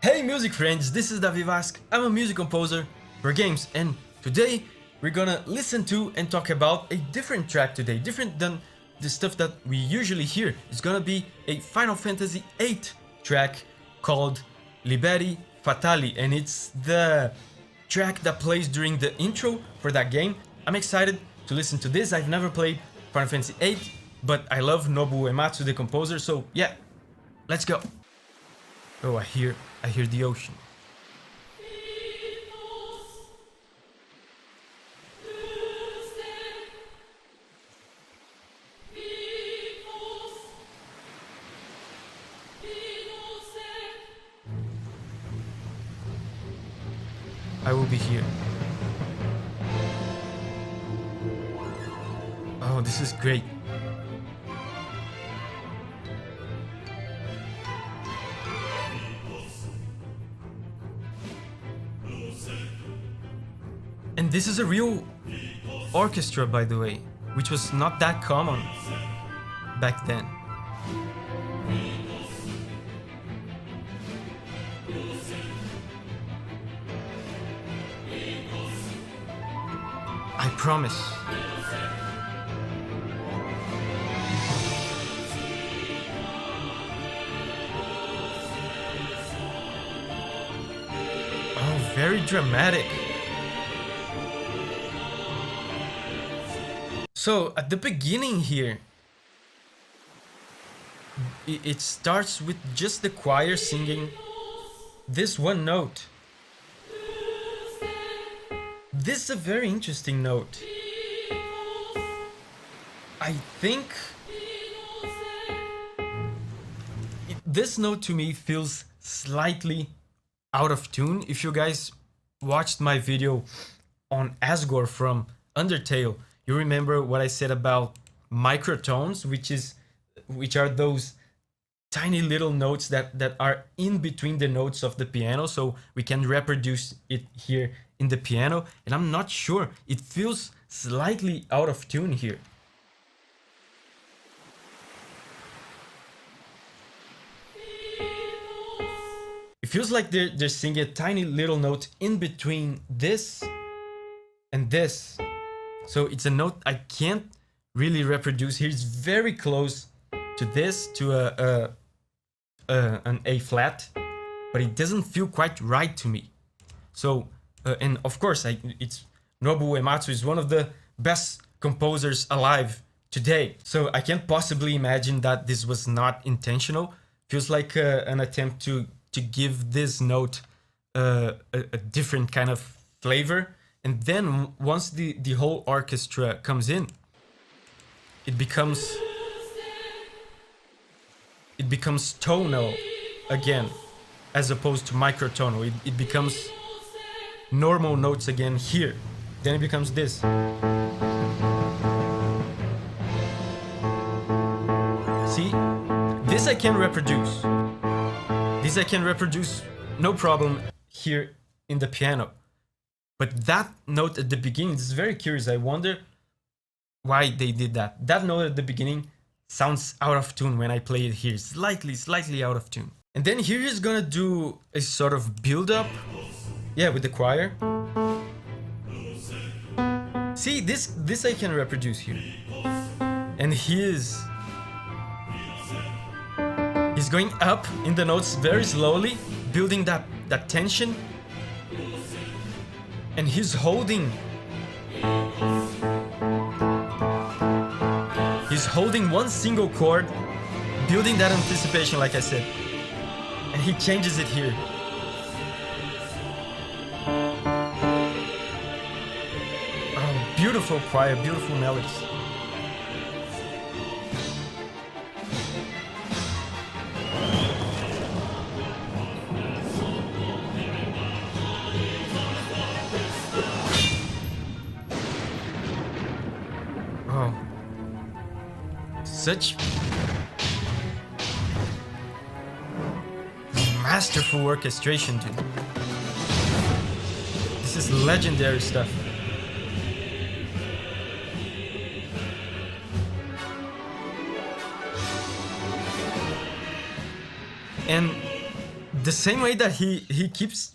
Hey music friends, this is Davi Vasque. I'm a music composer for games, and today we're gonna listen to and talk about a different track today, different than the stuff that we usually hear. It's gonna be a Final Fantasy VIII track called Liberi Fatali, and it's the track that plays during the intro for that game. I'm excited to listen to this. I've never played Final Fantasy VIII, but I love Nobuo Uematsu, the composer, so yeah, let's go. Oh, I hear the ocean. I will be here. Oh, this is great. And this is a real orchestra, by the way, which was not that common back then. I promise. Oh, very dramatic. So at the beginning here, it starts with just the choir singing this one note. This is a very interesting note. I think this note to me feels slightly out of tune. If you guys watched my video on Asgore from Undertale, you remember what I said about microtones, which are those tiny little notes that are in between the notes of the piano, so we can reproduce it here in the piano. And I'm not sure, it feels slightly out of tune here. It feels like they're singing a tiny little note in between this and this. So it's a note I can't really reproduce here. It's very close to this, to an A flat, but it doesn't feel quite right to me. So, and of course, it's Nobuo Uematsu is one of the best composers alive today. So I can't possibly imagine that this was not intentional. Feels like an attempt to give this note a different kind of flavor. And then once the whole orchestra comes in, it becomes tonal again, as opposed to microtonal. It becomes normal notes again here. Then it becomes this. See? This I can reproduce. This I can reproduce, no problem, here in the piano. But that note at the beginning is very curious. I wonder why they did that. That note at the beginning sounds out of tune when I play it here. Slightly out of tune. And then here he's gonna do a sort of build-up. Yeah, with the choir. See, this I can reproduce here. And he's going up in the notes very slowly, building that tension. And he's holding one single chord, building that anticipation, like I said. And he changes it here. Oh, beautiful choir, beautiful melodies. Such masterful orchestration, dude. This is legendary stuff. And the same way that he keeps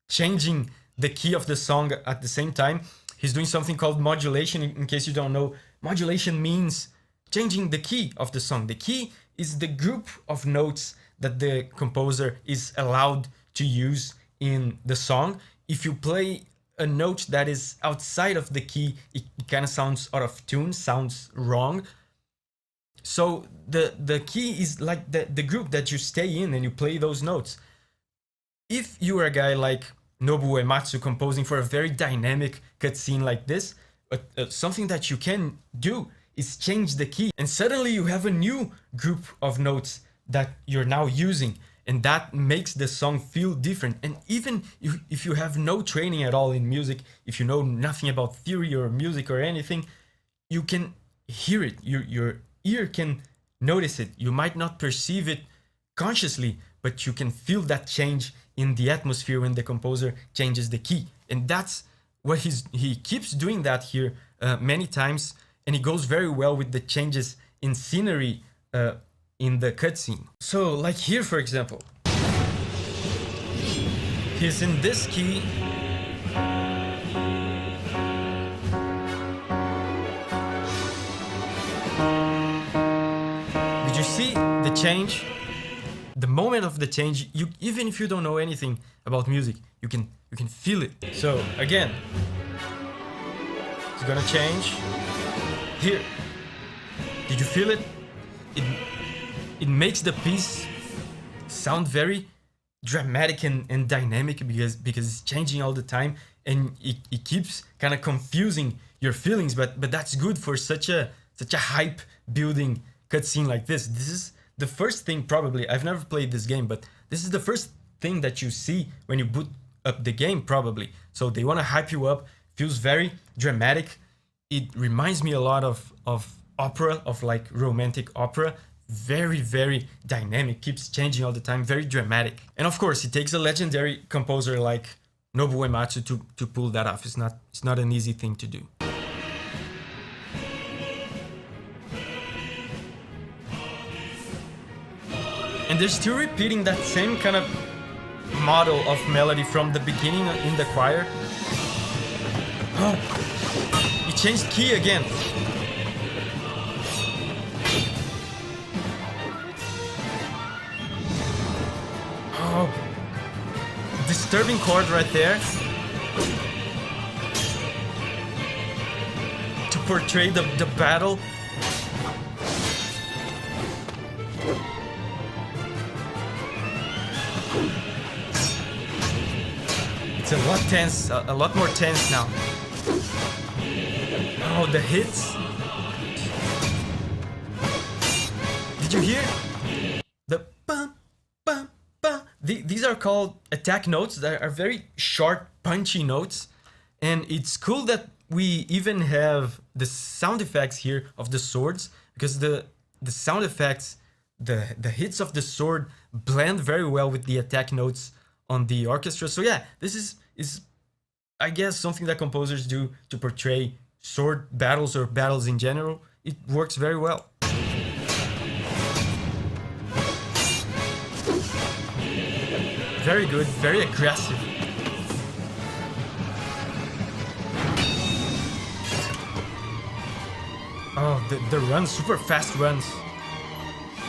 changing the key of the song at the same time, he's doing something called modulation. In case you don't know, modulation means changing the key of the song. The key is the group of notes that the composer is allowed to use in the song. If you play a note that is outside of the key, it kind of sounds out of tune, sounds wrong. So the key is like the group that you stay in and you play those notes. If you are a guy like Nobuo Uematsu composing for a very dynamic cutscene like this, something that you can do is change the key, and suddenly you have a new group of notes that you're now using, and that makes the song feel different. And even if you have no training at all in music, if you know nothing about theory or music or anything, you can hear it. Your ear can notice it. You might not perceive it consciously, but you can feel that change in the atmosphere when the composer changes the key. And that's what he keeps doing that here many times, and it goes very well with the changes in scenery in the cutscene. So like here, for example, he's in this key. Did you see the change? The moment of the change, even if you don't know anything about music, you can feel it. So again, it's gonna change. Here, did you feel it? It makes the piece sound very dramatic and dynamic because it's changing all the time, and it keeps kind of confusing your feelings. But that's good for such a hype building cutscene like this. This is the first thing, probably. I've never played this game, but this is the first thing that you see when you boot up the game, probably. So they want to hype you up. Feels very dramatic. It reminds me a lot of opera, of like romantic opera. Very, very dynamic, keeps changing all the time, very dramatic. And of course, it takes a legendary composer like Nobuo Uematsu to pull that off. It's not an easy thing to do. And they're still repeating that same kind of model of melody from the beginning in the choir. Oh, it changed key again. Oh, disturbing chord right there to portray the battle. It's a lot tense, a lot more tense now. Oh, the hits. Did you hear? The bum, bum, bum. These are called attack notes that are very short, punchy notes. And it's cool that we even have the sound effects here of the swords, because the sound effects, the hits of the sword blend very well with the attack notes on the orchestra. So yeah, this is I guess something that composers do to portray sword battles or battles in general. It works very well. Very good, very aggressive. Oh, the runs, super fast runs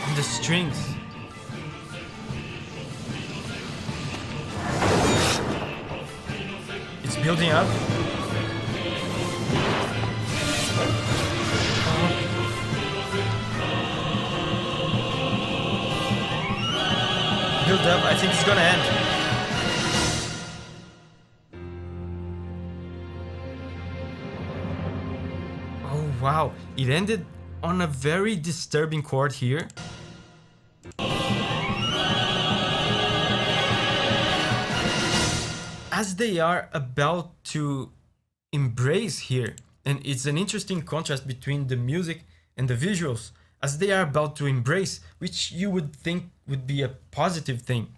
on the strings. It's building up. Build up, I think it's gonna end. Oh wow, it ended on a very disturbing chord here. As they are about to embrace here, and it's an interesting contrast between the music and the visuals, as they are about to embrace, which you would think would be a positive thing.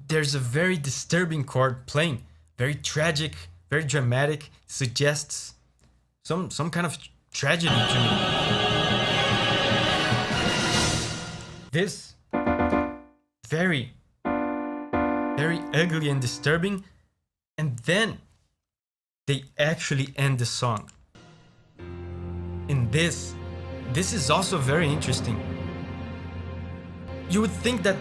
There's a very disturbing chord playing, very tragic, very dramatic, suggests some kind of tragedy to me. This very very ugly and disturbing, and then they actually end the song. And this is also very interesting. You would think that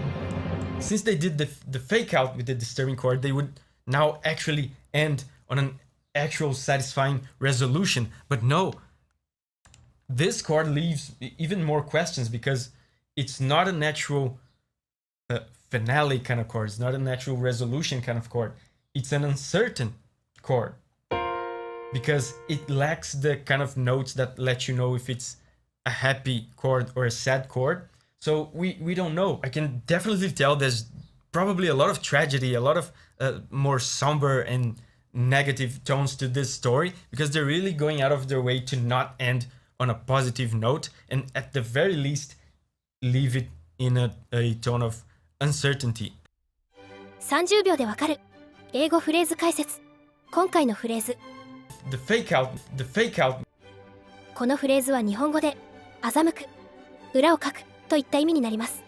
since they did the fake out with the disturbing chord, they would now actually end on an actual satisfying resolution. But no, this chord leaves even more questions because it's not a natural finale kind of chord. It's not a natural resolution kind of chord. It's an uncertain chord because it lacks the kind of notes that let you know if it's a happy chord or a sad chord. So we don't know. I can definitely tell there's probably a lot of tragedy, a lot of more somber and negative tones to this story because they're really going out of their way to not end on a positive note and at the very least leave it in a tone of uncertainty. 30秒でわかる英語フレーズ解説。今回のフレーズ The fake out このフレーズは日本語で欺く、裏をかくといった意味になります。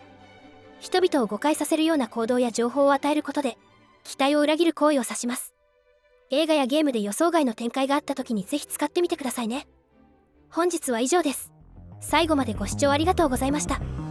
人々を誤解させるような行動や情報を与えることで期待を裏切る行為を指します。映画やゲームで予想外の展開があった時にぜひ使ってみてくださいね。本日は以上です。最後までご視聴ありがとうございました。